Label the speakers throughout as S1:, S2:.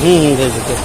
S1: भेज देते।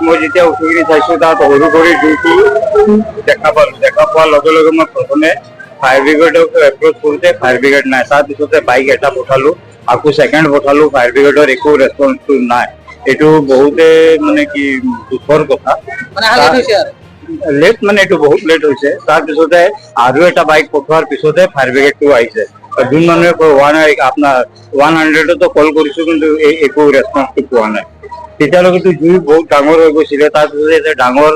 S2: মই যেতিয়া উঠি চাইছো তাত সৰু কৰি জুইটো দেখা পালো। দেখা পোৱাৰ লগে লগে মই প্ৰথমে ফায়াৰ ব্ৰিগেডক এপ্ৰ'চ কৰোঁতে ফায়াৰ ব্ৰিগেড নাই। তাৰপিছতে বাইক এটা পঠালো, আকৌ ছেকেণ্ড পঠালো, ফায়াৰ ব্ৰিগেডৰ একো ৰেছপন্সটো নাই। এইটো বহুতে মানে কি দুখৰ কথা, লেট মানে এইটো বহুত লেট হৈছে। তাৰপিছতে আৰু এটা বাইক পঠোৱাৰ পিছতে ফায়াৰ ব্ৰিগেডটো আহিছে। যোন মানুহে আপোনাৰ 100তো কল কৰিছো, কিন্তু একো ৰেছপন্সটো পোৱা নাই। তেতিয়ালৈকেতো জুই বহুত ডাঙৰ হৈ গৈছিলে। তাৰপিছতে যে ডাঙৰ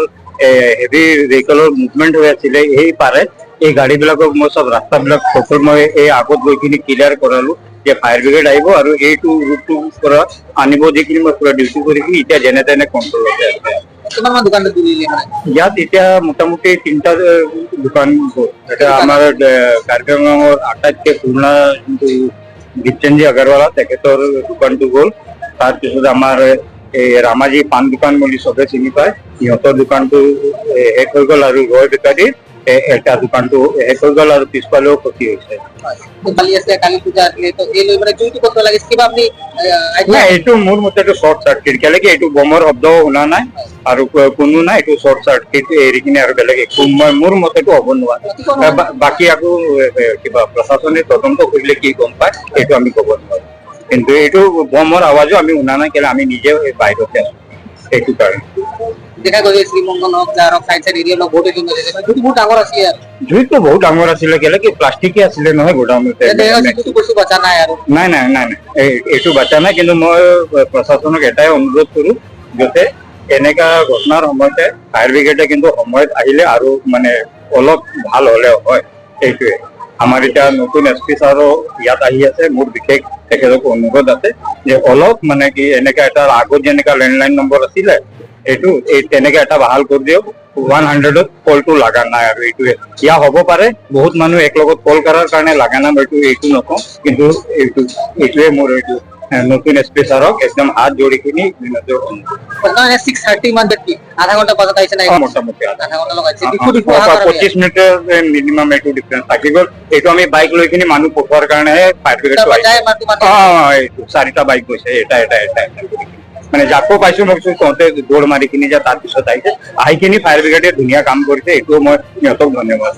S2: হেভি ভেহিকেলৰ মুভমেণ্ট হৈ আছিলে, সেই পাৰে এই গাড়ী বিলাকক মই চব ৰাস্তাবিলাক মই এই আগত গৈ কিনি ক্লিয়াৰ কৰালো যে ফায়াৰ ব্ৰিগেড আহিব আৰু এইটো ৰুটটোৰ পৰা আনিব, যিখিনি মই পুৰা ডিউটি কৰি কিনি এতিয়া যেনে তেনে কণ্ট্ৰলতে আছে। ইয়াত এতিয়া মোটামুটি 3টা দোকান গ'ল। এটা আমাৰ কাৰ্বি আংলঙৰ আটাইতকৈ পুৰণা যোনটো গীতচেঞ্জী আগৰৱালা, তেখেতৰ দোকানটো গ'ল। তাৰপিছত আমাৰ এই ৰামাজী পাণ দোকান বুলি চবে চিনি পায়, সিহঁতৰ দোকানটো শেষ হৈ গ'ল। আৰু ৰয় বেকাৰী এটা দোকানটো শেষ হৈ গ'ল আৰু পিছফালেও ক্ষতি হৈছে।
S1: কালি আছে কালী পূজা আছিলে তো এই লৈ মানে জুইটো ক'ত লাগিছে কিবা আপুনি
S2: নাই এইটো মোৰ মতেটো শ্বৰ্ট চাৰ্কিট কেলেকি এইটো বমৰ শব্দও শুনা নাই আৰু কোনো নাই এইটো শ্বৰ্ট চাৰ্কিট এৰি কিনে আৰু বেলেগ একো মোৰ মতেটো হ'ব নোৱাৰে। বাকী আকৌ কিবা প্ৰশাসনে তদন্ত কৰিলে কি গম পায় এইটো আমি ক'ব নোৱাৰো, কিন্তু এইটো বমৰ আৱাজো আমি শুনা নাই কেলে আমি নিজে বাহিৰতে আছো সেইটো কাৰণে।
S1: দেখা গৈছে শ্ৰীমঙ্গল হওক যাৰ হওক চাইড চাইড এৰিয়া বহুত জুইটো বহুত ডাঙৰ আছে ইয়াৰ
S2: জুইটো বহুত ডাঙৰ আছিলে কেলে কি প্লাষ্টিকে আছিলে নহয় গোডাউনতে।
S1: বস্তু বচা নাই আৰু
S2: নাই নাই নাই নাই এইটো বাচা নাই, কিন্তু মই প্ৰশাসনক এটাই অনুৰোধ কৰো যাতে এনেকা ঘটনাৰ সময়তে ফায়াৰ ব্ৰিগেডে কিন্তু সময়ত আহিলে আৰু মানে অলপ ভাল হলে হয়। এইটোৱে আমাৰ এতিয়া নতুন SP ছাৰো ইয়াত আহি আছে, মোৰ বিশেষ তেখেতক অনুৰোধ আছে যে অলপ মানে কি এনেকা এটা আগত যেনেকা লেণ্ডলাইন নম্বৰ আছিলে এইটো তেনেকে এটা বাহাল কৰি দিয়ক। 100ত কলটো লগা নাই আৰু এইটোৱে ইয়া হ'ব পাৰে বহুত মানুহ এক লগত কল কৰাৰ কাৰণে লগা নাই এইটো নকওঁ, কিন্তু এইটোৱে মোৰ এইটো নতুন SP ছাৰক একদম হাত জোৰি কিনি
S1: 6:30 মান ব্যক্তি আধা ঘন্টা পাছত আহিছে না
S2: মোটামুটি
S1: আধা ঘন্টা লগাইছে
S2: 25 মিনিটৰ মিনিমাম এইটো ডিফাৰেঞ্চ থাকি গ'ল। এইটো আমি বাইক লৈ কিনি মানুহ পঠোৱাৰ কাৰণেহে ফায়াৰ ব্ৰিগেডটো আহিছে। 4টা বাইক গৈছে এটা মানে যাকো পাইছো মই তহঁতে দৌৰ মাৰি কিনি যা তাৰ পিছত আহিছে আহি কিনি ফায়াৰ ব্ৰিগেডে ধুনীয়া কাম কৰিছে, এইটো মই সিহঁতক ধন্যবাদ।